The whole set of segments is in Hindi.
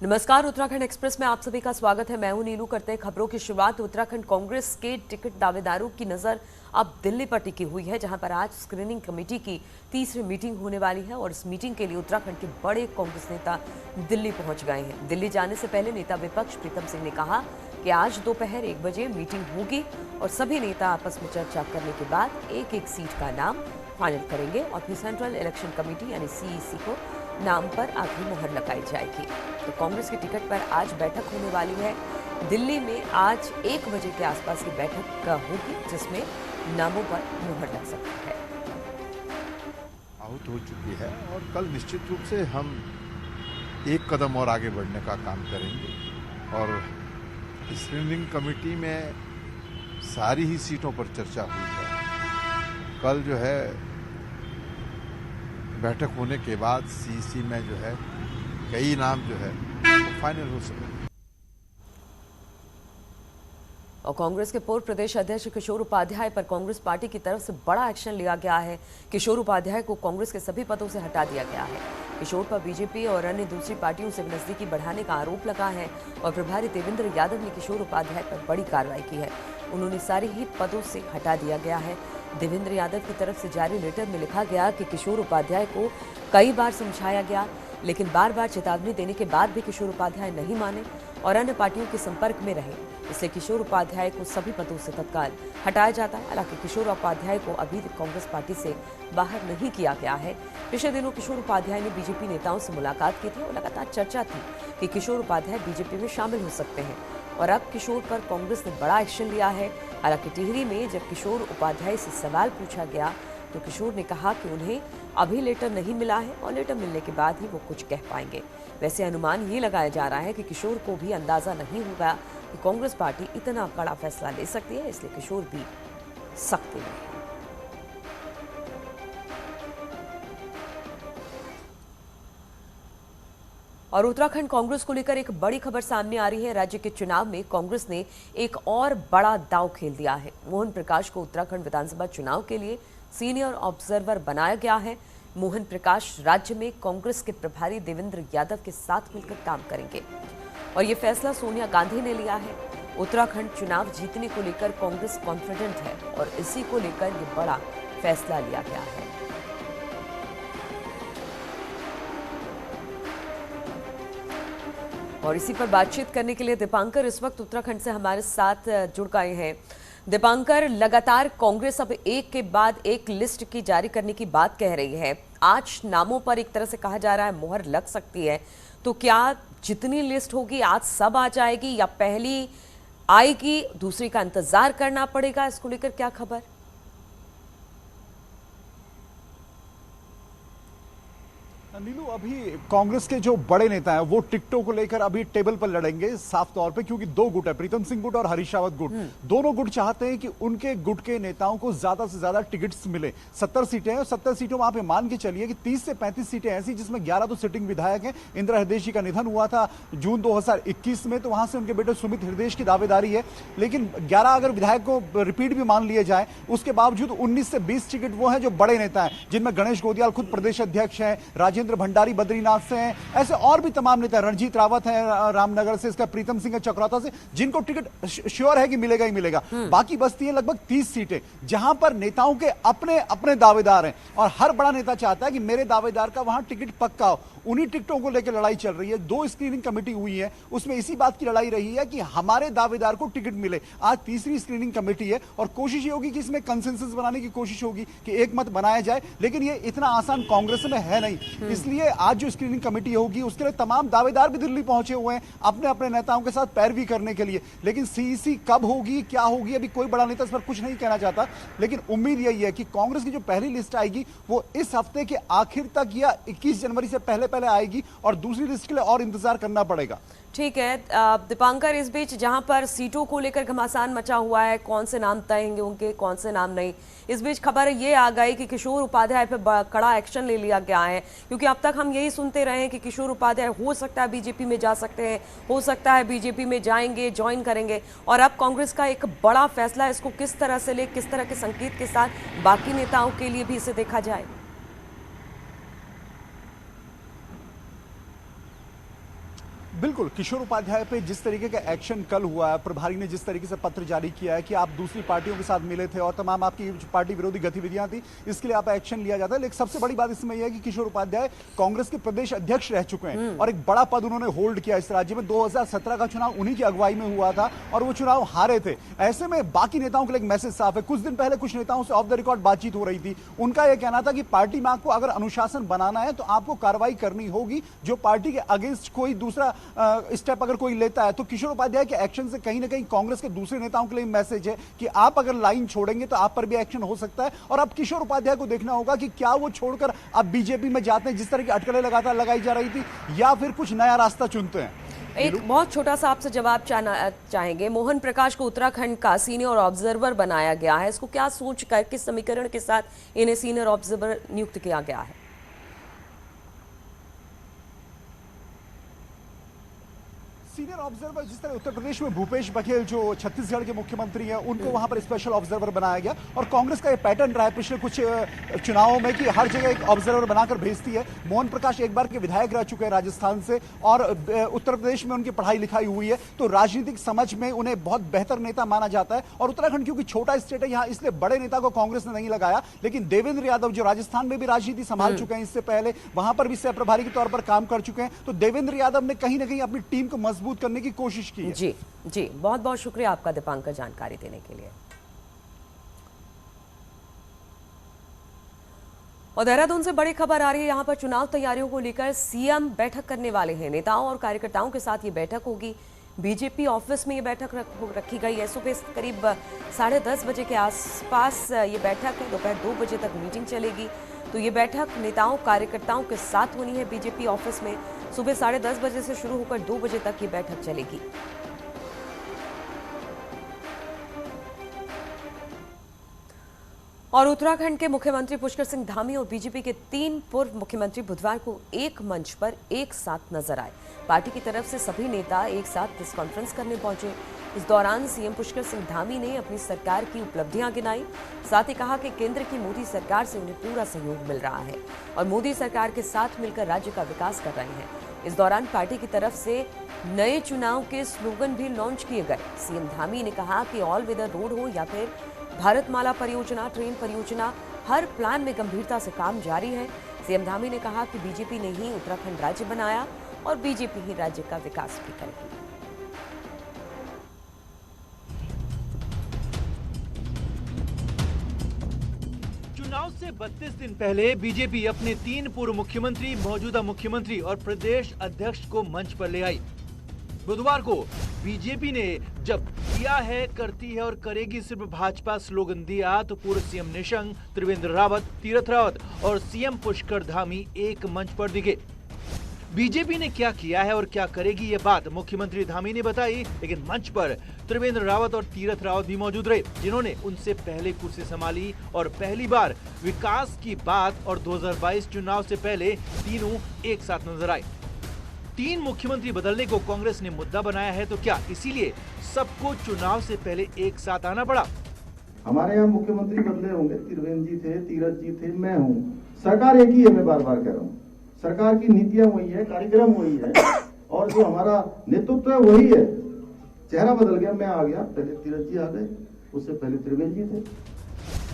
नमस्कार, उत्तराखंड एक्सप्रेस में आप सभी का स्वागत है। मैं हूं नीलू। करते हैं खबरों की शुरुआत। उत्तराखंड कांग्रेस के टिकट दावेदारों की नजर अब दिल्ली पर टिकी हुई है, जहां पर आज स्क्रीनिंग कमेटी की तीसरी मीटिंग होने वाली है और इस मीटिंग के लिए उत्तराखंड के बड़े कांग्रेस नेता दिल्ली पहुंच गए हैं। दिल्ली जाने से पहले नेता विपक्ष प्रीतम सिंह ने कहा कि आज दोपहर 1 बजे मीटिंग होगी और सभी नेता आपस में चर्चा करने के बाद एक एक सीट का नाम फाइनल करेंगे और फिर सेंट्रल इलेक्शन कमेटी यानी सीईसी को नाम पर आखिरी मुहर लगाई जाएगी। तो कांग्रेस की टिकट पर आज बैठक होने वाली है। दिल्ली में आज 1 बजे के आसपास की बैठक होगी, जिसमें नामों पर मुहर लग सकती है। आहुत हो चुकी है और कल निश्चित रूप से हम एक कदम और आगे बढ़ने का काम करेंगे और स्क्रीनिंग कमेटी में सारी ही सीटों पर चर्चा हुई है। कल जो है बैठक होने के बाद सीईसी में जो है कई नाम जो है वो फाइनल हो सके। और कांग्रेस के पूर्व प्रदेश अध्यक्ष किशोर उपाध्याय पर कांग्रेस पार्टी की तरफ से बड़ा एक्शन लिया गया है। किशोर उपाध्याय को कांग्रेस के सभी पदों से हटा दिया गया है। किशोर पर बीजेपी और अन्य दूसरी पार्टियों से नजदीकी बढ़ाने का आरोप लगा है और प्रभारी देवेंद्र यादव ने किशोर उपाध्याय पर बड़ी कार्रवाई की है। उन्होंने सारे ही पदों से हटा दिया गया है। देवेंद्र यादव की तरफ से जारी लेटर में लिखा गया कि किशोर उपाध्याय को कई बार समझाया गया, लेकिन बार बार चेतावनी देने के बाद भी किशोर उपाध्याय नहीं माने और अन्य पार्टियों के संपर्क में रहे। इसलिए किशोर उपाध्याय को सभी पदों से तत्काल हटाया जाता है। हालांकि किशोर उपाध्याय को अभी तक कांग्रेस पार्टी से बाहर नहीं किया गया है। पिछले दिनों किशोर उपाध्याय ने बीजेपी नेताओं से मुलाकात की थी और लगातार चर्चा थी कि किशोर उपाध्याय बीजेपी में शामिल हो सकते हैं और अब किशोर पर कांग्रेस ने बड़ा एक्शन लिया है। हालांकि टिहरी में जब किशोर उपाध्याय से सवाल पूछा गया तो किशोर ने कहा कि उन्हें अभी लेटर नहीं मिला है और लेटर मिलने के बाद ही वो कुछ कह पाएंगे। वैसे अनुमान ये लगाया जा रहा है कि किशोर को भी अंदाजा नहीं होगा कि कांग्रेस पार्टी इतना बड़ा फैसला ले सकती है, इसलिए किशोर भी सख्त में है। और उत्तराखंड कांग्रेस को लेकर एक बड़ी खबर सामने आ रही है। राज्य के चुनाव में कांग्रेस ने एक और बड़ा दांव खेल दिया है। मोहन प्रकाश को उत्तराखंड विधानसभा चुनाव के लिए सीनियर ऑब्जर्वर बनाया गया है। मोहन प्रकाश राज्य में कांग्रेस के प्रभारी देवेंद्र यादव के साथ मिलकर काम करेंगे और ये फैसला सोनिया गांधी ने लिया है। उत्तराखंड चुनाव जीतने को लेकर कांग्रेस कॉन्फिडेंट है और इसी को लेकर ये बड़ा फैसला लिया गया है। और इसी पर बातचीत करने के लिए दीपांकर इस वक्त उत्तराखंड से हमारे साथ जुड़ गए हैं। दीपांकर, लगातार कांग्रेस अब एक के बाद एक लिस्ट की जारी करने की बात कह रही है। आज नामों पर एक तरह से कहा जा रहा है मुहर लग सकती है, तो क्या जितनी लिस्ट होगी आज सब आ जाएगी या पहली आएगी दूसरी का इंतजार करना पड़ेगा? इसको लेकर क्या खबर? नीलू, अभी कांग्रेस के जो बड़े नेता हैं वो टिकटों को लेकर अभी टेबल पर लड़ेंगे साफ तौर पे, क्योंकि दो गुट है, प्रीतम सिंह गुट और हरीश रावत गुट। दोनों गुट चाहते हैं कि उनके गुट के नेताओं को ज्यादा से ज्यादा टिकट्स मिले। 70 सीटें हैं और 70 सीटों में आप मान के चलिए कि 30 से 35 सीटें ऐसी जिसमें 11 तो सिटिंग विधायक हैं। इंदिरा हृदय जी का निधन हुआ था जून 2021 में, तो वहां से उनके बेटे सुमित हृदय की दावेदारी है। लेकिन 11 अगर विधायक को रिपीट भी मान लिए जाए, उसके बावजूद 19 से 20 टिकट वो हैं जो बड़े नेता हैं, जिनमें गणेश गोदियाल खुद प्रदेश अध्यक्ष हैं, राजेंद्र भंडारी बद्रीनाथ से हैं, ऐसे और भी तमाम नेता, रणजीत रावत है रामनगर से, इसका प्रीतम सिंह है चक्रौता से, जिनको टिकट श्योर है कि मिलेगा ही मिलेगा। बाकी बचती है लगभग 30 सीटें, जहां पर नेताओं के अपने अपने दावेदार हैं और हर बड़ा नेता चाहता है कि मेरे दावेदार का वहां टिकट पक्का हो। उन्हीं टिकटों को लेकर लड़ाई चल रही है। 2 स्क्रीनिंग कमेटी हुई है, उसमें इसी बात की लड़ाई रही है कि हमारे दावेदार को टिकट मिले। आज तीसरी स्क्रीनिंग कमेटी है और कोशिश ये होगी कि इसमें कंसेंसस बनाने की कोशिश होगी कि एक मत बनाया जाए, लेकिन ये इतना आसान कांग्रेस में है नहीं। इसलिए आज जो स्क्रीनिंग कमेटी होगी उसके लिए तमाम दावेदार भी दिल्ली पहुंचे हुए हैं अपने अपने नेताओं के साथ पैरवी करने के लिए। लेकिन सीईसी कब होगी, क्या होगी, अभी कोई बड़ा नेता इस पर कुछ नहीं कहना चाहता। लेकिन उम्मीद यही है कि कांग्रेस की जो पहली लिस्ट आएगी वो इस हफ्ते के आखिर तक या 21 जनवरी से पहले आएगी और दूसरी लिस्ट के लिए और इंतजार करना पड़ेगा। ठीक है दीपांकर, इस बीच जहां पर सीटों को लेकर घमासान मचा हुआ है, कौन से नाम तय होंगे उनके, कौन से नाम नहीं, इस बीच खबर ये आ गई कि किशोर उपाध्याय पर कड़ा एक्शन ले लिया गया है। क्योंकि अब तक हम यही सुनते रहे हैं कि किशोर उपाध्याय हो सकता है बीजेपी में जा सकते हैं, हो सकता है बीजेपी में जाएंगे, ज्वाइन करेंगे, और अब कांग्रेस का एक बड़ा फैसला, इसको किस तरह से ले, किस तरह के संकेत के साथ बाकी नेताओं के लिए भी इसे देखा जाए? बिल्कुल, किशोर उपाध्याय पे जिस तरीके का एक्शन कल हुआ है, प्रभारी ने जिस तरीके से पत्र जारी किया है कि आप दूसरी पार्टियों के साथ मिले थे और तमाम आपकी पार्टी विरोधी गतिविधियां थी, इसके लिए आप एक्शन लिया जाता है। लेकिन सबसे बड़ी बात इसमें यह है कि किशोर उपाध्याय कांग्रेस के प्रदेश अध्यक्ष रह चुके हैं और एक बड़ा पद उन्होंने होल्ड किया इस राज्य में। 2017 का चुनाव उन्हीं की अगुवाई में हुआ था और वो चुनाव हारे थे। ऐसे में बाकी नेताओं के लिए एक मैसेज साफ है। कुछ दिन पहले कुछ नेताओं से ऑफ द रिकॉर्ड बातचीत हो रही थी, उनका यह कहना था कि पार्टी में आपको अगर अनुशासन बनाना है तो आपको कार्रवाई करनी होगी। जो पार्टी के अगेंस्ट कोई दूसरा स्टेप अगर कोई लेता है, तो किशोर उपाध्याय के एक्शन से कहीं ना कहीं कांग्रेस के दूसरे नेताओं के लिए मैसेज है कि आप अगर लाइन छोड़ेंगे तो आप पर भी एक्शन हो सकता है। और अब किशोर उपाध्याय को देखना होगा कि क्या वो छोड़कर अब बीजेपी में जाते हैं, जिस तरह की अटकलें लगातार लगाई जा रही थी, या फिर कुछ नया रास्ता चुनते हैं। एक बहुत छोटा सा आपसे जवाब चाहेंगे। मोहन प्रकाश को उत्तराखंड का सीनियर ऑब्जर्वर बनाया गया है, इसको क्या सोचकर, किस समीकरण के साथ इन्हें सीनियर ऑब्जर्वर नियुक्त किया गया है? सीनियर ऑब्जर्वर, जिस तरह उत्तर प्रदेश में भूपेश बघेल जो छत्तीसगढ़ के मुख्यमंत्री हैं, उनको वहां पर स्पेशल ऑब्जर्वर बनाया गया। और कांग्रेस का ये पैटर्न रहा है पिछले कुछ चुनावों में कि हर जगह एक ऑब्जर्वर बनाकर भेजती है। मोहन प्रकाश एक बार के विधायक रह चुके हैं राजस्थान से और उत्तर प्रदेश में उनकी पढ़ाई लिखाई हुई है, तो राजनीतिक समझ में उन्हें बहुत बेहतर नेता माना जाता है। और उत्तराखंड क्योंकि छोटा स्टेट है, यहाँ इसलिए बड़े नेता को कांग्रेस ने नहीं लगाया। लेकिन देवेंद्र यादव जो राजस्थान में भी राजनीति संभाल चुके हैं, इससे पहले वहां पर भी सह प्रभारी के तौर पर काम कर चुके हैं, तो देवेंद्र यादव ने कहीं ना कहीं अपनी टीम को मजबूत करने की कोशिश की है। जी जी, बहुत बहुत शुक्रिया आपका दीपांकर जानकारी देने के लिए। और देहरादून से बड़ी खबर आ रही है, यहां पर चुनाव तैयारियों को लेकर सीएम बैठक करने वाले हैं। नेताओं और कार्यकर्ताओं के साथ ये बैठक होगी। बीजेपी ऑफिस में ये बैठक रखी गई है। सुबह करीब 10:30 बजे के आसपास ये बैठक है, दोपहर 2 बजे तक मीटिंग चलेगी। तो ये बैठक नेताओं कार्यकर्ताओं के साथ होनी है बीजेपी ऑफिस में। सुबह 10:30 बजे से शुरू होकर 2 बजे तक ये बैठक चलेगी। और उत्तराखंड के मुख्यमंत्री पुष्कर सिंह धामी और बीजेपी के 3 पूर्व मुख्यमंत्री बुधवार को एक मंच पर एक साथ नजर आए। पार्टी की तरफ से सभी नेता एक साथ प्रेस कॉन्फ्रेंस करने पहुंचे। इस दौरान सीएम पुष्कर सिंह धामी ने अपनी सरकार की उपलब्धियां गिनाई, साथ ही कहा कि केंद्र की मोदी सरकार से उन्हें पूरा सहयोग मिल रहा है और मोदी सरकार के साथ मिलकर राज्य का विकास कर रहे हैं। इस दौरान पार्टी की तरफ से नए चुनाव के स्लोगन भी लॉन्च किए गए। सीएम धामी ने कहा कि ऑल वेदर रोड हो या फिर भारतमाला परियोजना, ट्रेन परियोजना, हर प्लान में गंभीरता से काम जारी है। सीएम धामी ने कहा कि बीजेपी ने ही उत्तराखंड राज्य बनाया और बीजेपी ही राज्य का विकास भी करेगी। चुनाव से 32 दिन पहले बीजेपी अपने 3 पूर्व मुख्यमंत्री, मौजूदा मुख्यमंत्री और प्रदेश अध्यक्ष को मंच पर ले आई। बुधवार को बीजेपी ने जब किया है, करती है और करेगी सिर्फ भाजपा स्लोगन दिया, तो पूर्व सीएम निशंक, त्रिवेंद्र रावत, तीरथ रावत और सीएम पुष्कर धामी एक मंच पर दिखे। बीजेपी ने क्या किया है और क्या करेगी, ये बात मुख्यमंत्री धामी ने बताई, लेकिन मंच पर त्रिवेंद्र रावत और तीरथ रावत भी मौजूद रहे, जिन्होंने उनसे पहले कुर्सी संभाली और पहली बार विकास की बात और 2022 चुनाव से पहले तीनों एक साथ नजर आए। 3 मुख्यमंत्री बदलने को कांग्रेस ने मुद्दा बनाया है, तो क्या इसीलिए सबको चुनाव से पहले एक साथ आना पड़ा? हमारे यहाँ मुख्यमंत्री बदले होंगे, त्रिवेंद्र जी थे, तीरथ जी थे, मैं हूँ, सरकार एक ही है। मैं बार बार कह रहा हूँ, सरकार की नीतियां वही है, कार्यक्रम वही है और जो हमारा नेतृत्व है वही है। चेहरा बदल गया, मैं आ गया, पहले तीरथ जी आ गए, उससे पहले त्रिवेंद्र जी थे।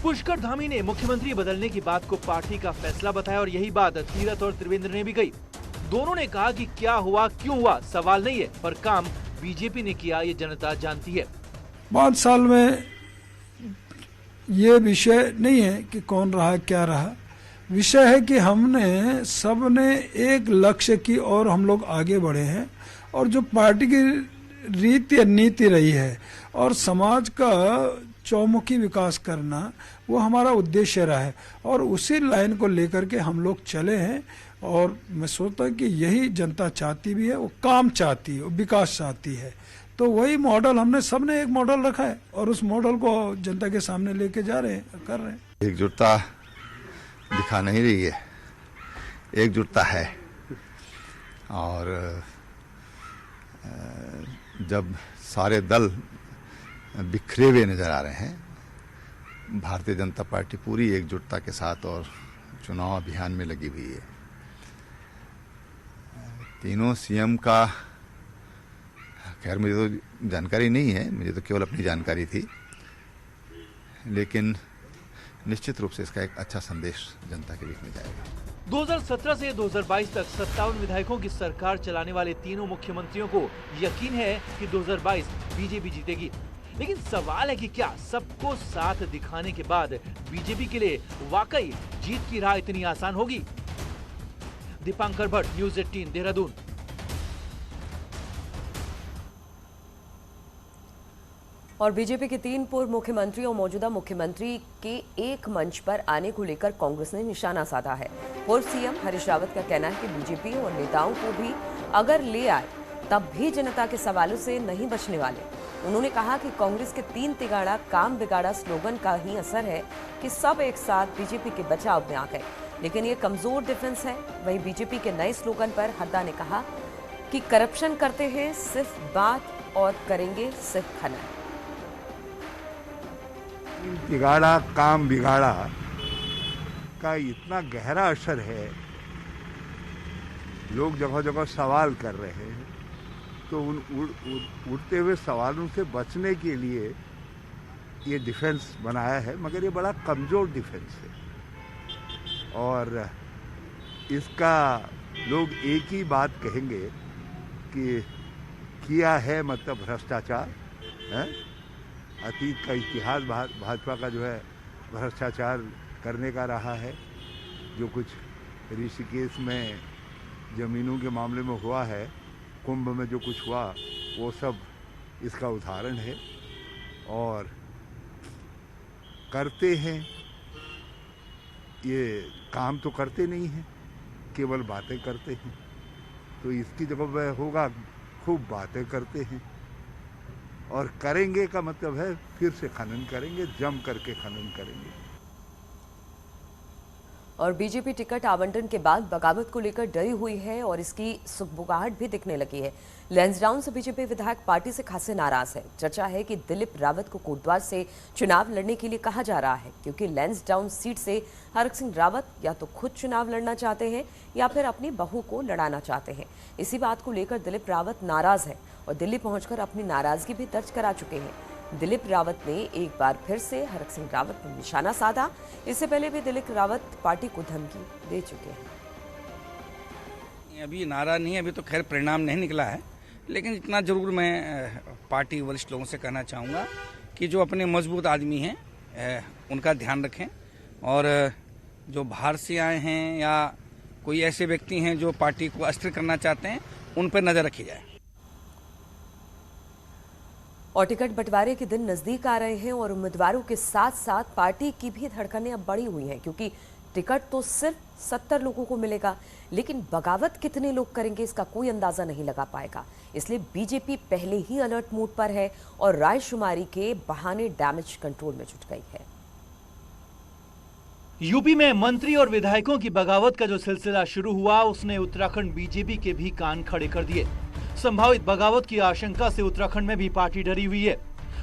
पुष्कर धामी ने मुख्यमंत्री बदलने की बात को पार्टी का फैसला बताया और यही बात तीरथ और त्रिवेंद्र ने भी कही। दोनों ने कहा कि क्या हुआ, क्यों हुआ, सवाल नहीं है, पर काम बीजेपी ने किया, ये जनता जानती है। 5 साल में ये विषय नहीं है कि कौन रहा क्या रहा, विषय है कि हमने सबने एक लक्ष्य की और हम लोग आगे बढ़े हैं और जो पार्टी की रीति या नीति रही है और समाज का चौमुखी विकास करना, वो हमारा उद्देश्य रहा है और उसी लाइन को लेकर के हम लोग चले हैं। और मैं सोचता हूँ कि यही जनता चाहती भी है, वो काम चाहती है, वो विकास चाहती है। तो वही मॉडल हमने सबने एक मॉडल रखा है और उस मॉडल को जनता के सामने लेके जा रहे हैं, कर रहे हैं। एकजुटता दिखा नहीं रही है, एकजुटता है। और जब सारे दल बिखरे हुए नजर आ रहे हैं, भारतीय जनता पार्टी पूरी एकजुटता के साथ और चुनाव अभियान में लगी हुई है। तीनों सीएम का खैर मुझे तो जानकारी नहीं है, मुझे तो केवल अपनी जानकारी थी, लेकिन निश्चित रूप से इसका एक अच्छा संदेश जनता के बीच में जाएगा। 2017 से 2022 तक 57 विधायकों की सरकार चलाने वाले तीनों मुख्यमंत्रियों को यकीन है कि 2022 बीजेपी जीतेगी। लेकिन सवाल है कि क्या सबको साथ दिखाने के बाद बीजेपी के लिए वाकई जीत की राह इतनी आसान होगी? दीपांकर भट्ट, न्यूज़ 18, देहरादून। और बीजेपी के 3 पूर्व मुख्यमंत्री और मौजूदा मुख्यमंत्री के एक मंच पर आने को लेकर कांग्रेस ने निशाना साधा है। पूर्व सीएम हरीश रावत का कहना है कि बीजेपी और नेताओं को भी अगर ले आए तब भी जनता के सवालों से नहीं बचने वाले। उन्होंने कहा कि कांग्रेस के 3 तिगाड़ा काम बिगाड़ा स्लोगन का ही असर है कि सब एक साथ बीजेपी के बचाव में आ गए, लेकिन ये कमजोर डिफेंस है। वहीं बीजेपी के नए स्लोगन पर हड्डा ने कहा कि करप्शन करते हैं सिर्फ बात और करेंगे सिर्फ खनन। तिगाड़ा काम बिगाड़ा का इतना गहरा असर है, लोग जगह जगह सवाल कर रहे हैं, तो उन उड़ते हुए सवालों से बचने के लिए ये डिफेंस बनाया है, मगर ये बड़ा कमज़ोर डिफेंस है। और इसका लोग एक ही बात कहेंगे कि किया है मतलब भ्रष्टाचार है। अतीत का इतिहास भाजपा का जो है भ्रष्टाचार करने का रहा है। जो कुछ ऋषिकेश में ज़मीनों के मामले में हुआ है, कुंभ में जो कुछ हुआ, वो सब इसका उदाहरण है। और करते हैं, ये काम तो करते नहीं हैं, केवल बातें करते हैं। तो इसकी जगह वह होगा खूब बातें करते हैं, और करेंगे का मतलब है फिर से खनन करेंगे, जम करके खनन करेंगे। और बीजेपी टिकट आवंटन के बाद बगावत को लेकर डरी हुई है और इसकी सुगबुगाहट भी दिखने लगी है। लैंसडाउन से बीजेपी विधायक पार्टी से खासे नाराज है। चर्चा है कि दिलीप रावत को कोटद्वार से चुनाव लड़ने के लिए कहा जा रहा है, क्योंकि लैंसडाउन सीट से हरक सिंह रावत या तो खुद चुनाव लड़ना चाहते हैं या फिर अपनी बहू को लड़ाना चाहते हैं। इसी बात को लेकर दिलीप रावत नाराज है और दिल्ली पहुंचकर अपनी नाराजगी भी दर्ज करा चुके हैं। दिलीप रावत ने एक बार फिर से हरक सिंह रावत पर निशाना साधा। इससे पहले भी दिलीप रावत पार्टी को धमकी दे चुके हैं। अभी नारा नहीं है, अभी तो खैर परिणाम नहीं निकला है, लेकिन इतना जरूर मैं पार्टी वरिष्ठ लोगों से कहना चाहूँगा कि जो अपने मजबूत आदमी हैं उनका ध्यान रखें, और जो बाहर से आए हैं या कोई ऐसे व्यक्ति हैं जो पार्टी को अस्थिर करना चाहते हैं, उन पर नजर रखी जाए। और टिकट बंटवारे के दिन नजदीक आ रहे हैं और उम्मीदवारों के साथ साथ पार्टी की भी धड़कनें अब बढ़ी हुई हैं, क्योंकि टिकट तो सिर्फ 70 लोगों को मिलेगा, लेकिन बगावत कितने लोग करेंगे इसका कोई अंदाजा नहीं लगा पाएगा। इसलिए बीजेपी पहले ही अलर्ट मोड पर है और रायशुमारी के बहाने डैमेज कंट्रोल में जुट गई है। यूपी में मंत्री और विधायकों की बगावत का जो सिलसिला शुरू हुआ, उसने उत्तराखंड बीजेपी के भी कान खड़े कर दिए। संभावित बगावत की आशंका से उत्तराखंड में भी पार्टी डरी हुई है।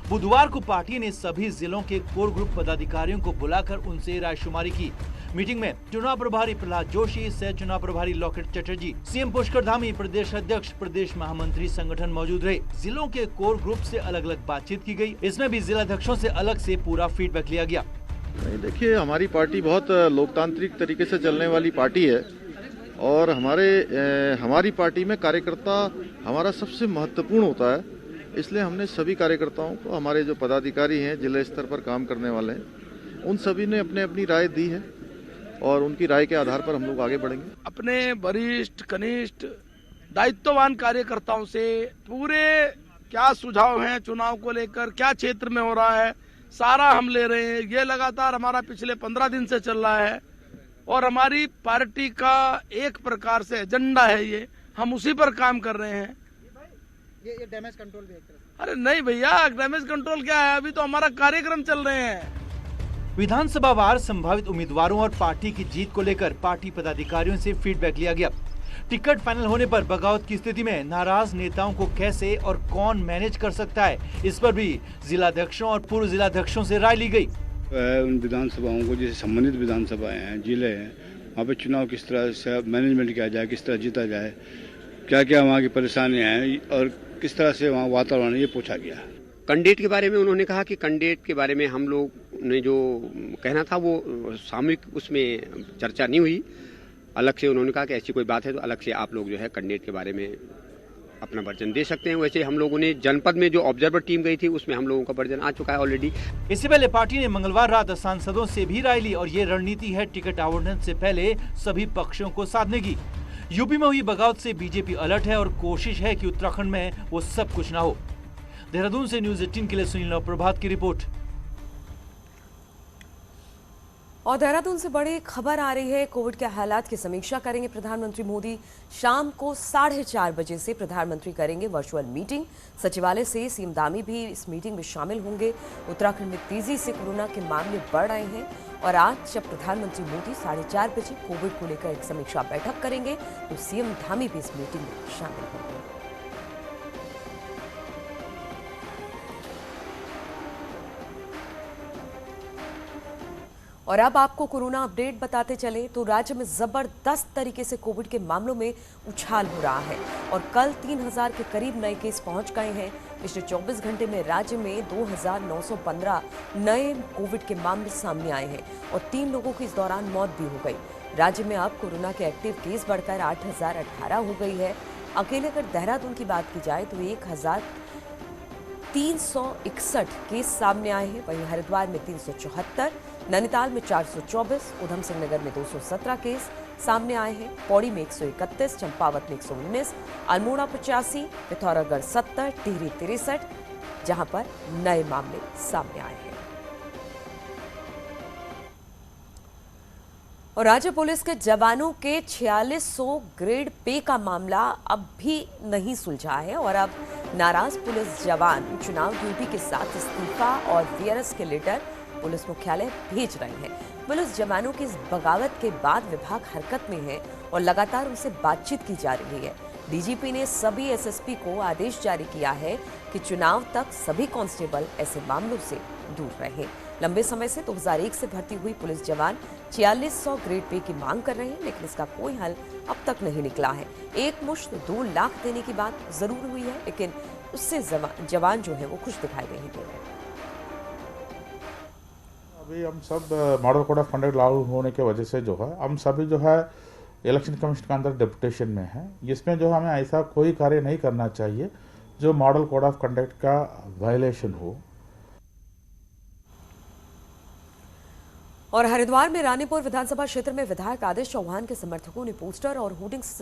बुधवार को पार्टी ने सभी जिलों के कोर ग्रुप पदाधिकारियों को बुलाकर उनसे रायशुमारी की। मीटिंग में चुनाव प्रभारी प्रहलाद जोशी, सह चुनाव प्रभारी लॉकेट चटर्जी, सीएम पुष्कर धामी, प्रदेश अध्यक्ष, प्रदेश महामंत्री संगठन मौजूद रहे। जिलों के कोर ग्रुप से अलग अलग बातचीत की गई। इसमें भी जिलाध्यक्षों से अलग से पूरा फीडबैक लिया गया। नहीं, देखिए, हमारी पार्टी बहुत लोकतांत्रिक तरीके से चलने वाली पार्टी है और हमारी पार्टी में कार्यकर्ता हमारा सबसे महत्वपूर्ण होता है। इसलिए हमने सभी कार्यकर्ताओं को, हमारे जो पदाधिकारी हैं, जिला स्तर पर काम करने वाले हैं, उन सभी ने अपने अपनी राय दी है और उनकी राय के आधार पर हम लोग आगे बढ़ेंगे। अपने वरिष्ठ कनिष्ठ दायित्ववान कार्यकर्ताओं से पूरे क्या सुझाव हैं चुनाव को लेकर, क्या क्षेत्र में हो रहा है, सारा हम ले रहे हैं। ये लगातार हमारा पिछले 15 दिन से चल रहा है और हमारी पार्टी का एक प्रकार से एजेंडा है, ये हम उसी पर काम कर रहे हैं। ये डैमेज कंट्रोल भी एक तरह। अरे नहीं भैया, डैमेज कंट्रोल क्या है, अभी तो हमारा कार्यक्रम चल रहे हैं। विधानसभा वार संभावित उम्मीदवारों और पार्टी की जीत को लेकर पार्टी पदाधिकारियों से फीडबैक लिया गया। टिकट फाइनल होने पर बगावत की स्थिति में नाराज नेताओं को कैसे और कौन मैनेज कर सकता है, इस पर भी जिलाध्यक्षों और पूर्व जिलाध्यक्षों से राय ली गई। उन विधानसभाओं को, जैसे संबंधित विधानसभाएं हैं, जिले हैं, वहाँ पे चुनाव किस तरह से मैनेजमेंट किया जाए, किस तरह जीता जाए, क्या क्या वहाँ की परेशानियाँ हैं और किस तरह से वहाँ वातावरण ये पूछा गया। कैंडिडेट के बारे में उन्होंने कहा कि कैंडिडेट के बारे में हम लोग ने जो कहना था वो सामूहिक उसमें चर्चा नहीं हुई। अलग से उन्होंने कहा कि ऐसी कोई बात है तो अलग से आप लोग जो है कैंडिडेट के बारे में अपना वर्जन दे सकते हैं। वैसे हम लोगों ने जनपद में जो ऑब्जर्वर टीम गई थी उसमें हम लोगों का वर्जन आ चुका है ऑलरेडी। इससे पहले पार्टी ने मंगलवार रात सांसदों से भी राय ली और ये रणनीति है टिकट आवंटन से पहले सभी पक्षों को साधने की। यूपी में हुई बगावत से बीजेपी अलर्ट है और कोशिश है कि उत्तराखंड में वो सब कुछ ना हो। देहरादून से न्यूज़ 18 के लिए सुनील प्रभात की रिपोर्ट। और देहरादून से बड़ी खबर आ रही है। कोविड के हालात की समीक्षा करेंगे प्रधानमंत्री मोदी। शाम को 4:30 बजे से प्रधानमंत्री करेंगे वर्चुअल मीटिंग। सचिवालय से सीएम दामी भी इस मीटिंग में शामिल होंगे। उत्तराखंड में तेजी से कोरोना के मामले बढ़ रहे हैं और आज जब प्रधानमंत्री मोदी 4:30 बजे कोविड को लेकर एक समीक्षा बैठक करेंगे तो सीएम धामी भी इस मीटिंग में शामिल होंगे। और अब आपको कोरोना अपडेट बताते चले तो राज्य में जबरदस्त तरीके से कोविड के मामलों में उछाल हो रहा है और कल 3000 के करीब नए केस पहुंच गए हैं। पिछले 24 घंटे में राज्य में 2915 नए कोविड के मामले सामने आए हैं और 3 लोगों की इस दौरान मौत भी हो गई। राज्य में अब कोरोना के एक्टिव केस बढ़कर 8018 हो गई है। अकेले अगर देहरादून की बात की जाए तो 1361 केस सामने आए हैं। वहीं हरिद्वार में 374, नैनीताल में 424, उधम सिंह नगर में 217 केस सामने आए हैं। पौड़ी में 131, चंपावत में 119, अल्मोड़ा 85, पिथौरागढ़ 70, टिहरी 63 जहां पर नए मामले सामने आए हैं। और राज्य पुलिस के जवानों के 4600 ग्रेड पे का मामला अब भी नहीं सुलझा है और अब नाराज पुलिस जवान चुनाव ड्यूटी के साथ इस्तीफा और वीआरएस के लेटर पुलिस मुख्यालय भेज रहे हैं। पुलिस जवानों की इस बगावत के बाद विभाग हरकत में है और लगातार उनसे बातचीत की जा रही है। डीजीपी ने सभी एसएसपी को आदेश जारी किया है कि चुनाव तक सभी कांस्टेबल ऐसे मामलों से दूर रहें। लंबे समय से 2001 से भर्ती हुई पुलिस जवान 4600 ग्रेड पे की मांग कर रहे हैं, लेकिन इसका कोई हल अब तक नहीं निकला है। एक मुश्त 2 लाख देने की बात जरूर हुई है, लेकिन उससे जवान जो है वो खुश दिखाई नहीं दे रहे। अभी हम सब मॉडल कोड ऑफ कंडक्ट लागू होने की वजह से जो है हम सभी जो है इलेक्शन कमीशन के अंदर डेपुटेशन में है। इसमें जो हमें ऐसा कोई कार्य नहीं करना चाहिए जो मॉडल कोड ऑफ कंडक्ट का वायलेशन हो। और हरिद्वार में रानीपुर विधानसभा क्षेत्र में विधायक आदेश चौहान के समर्थकों ने पोस्टर और होर्डिंग्स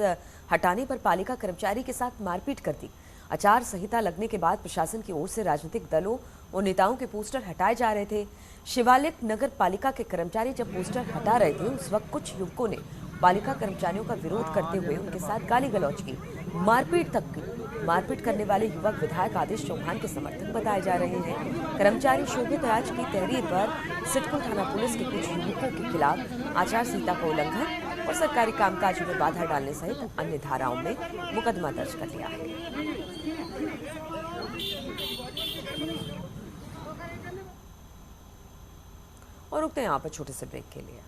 हटाने पर पालिका कर्मचारी के साथ मारपीट कर दी। आचार संहिता लगने के बाद प्रशासन की ओर से राजनीतिक दलों और नेताओं के पोस्टर हटाए जा रहे थे। शिवालिक नगर पालिका के कर्मचारी जब पोस्टर हटा रहे थे उस वक्त कुछ युवकों ने पालिका कर्मचारियों का विरोध करते हुए उनके साथ गाली गलौज की, मारपीट तक की। मारपीट करने वाले युवक विधायक आदेश चौहान के समर्थक बताए जा रहे हैं। कर्मचारी शोभित राज की तहरीर पर सिडकुल थाना पुलिस के कुछ युवकों के खिलाफ आचार संहिता का उल्लंघन और सरकारी कामकाज में बाधा डालने सहित अन्य धाराओं में मुकदमा दर्ज कर लिया है। और रुकते हैं यहाँ पर छोटे से ब्रेक के लिए।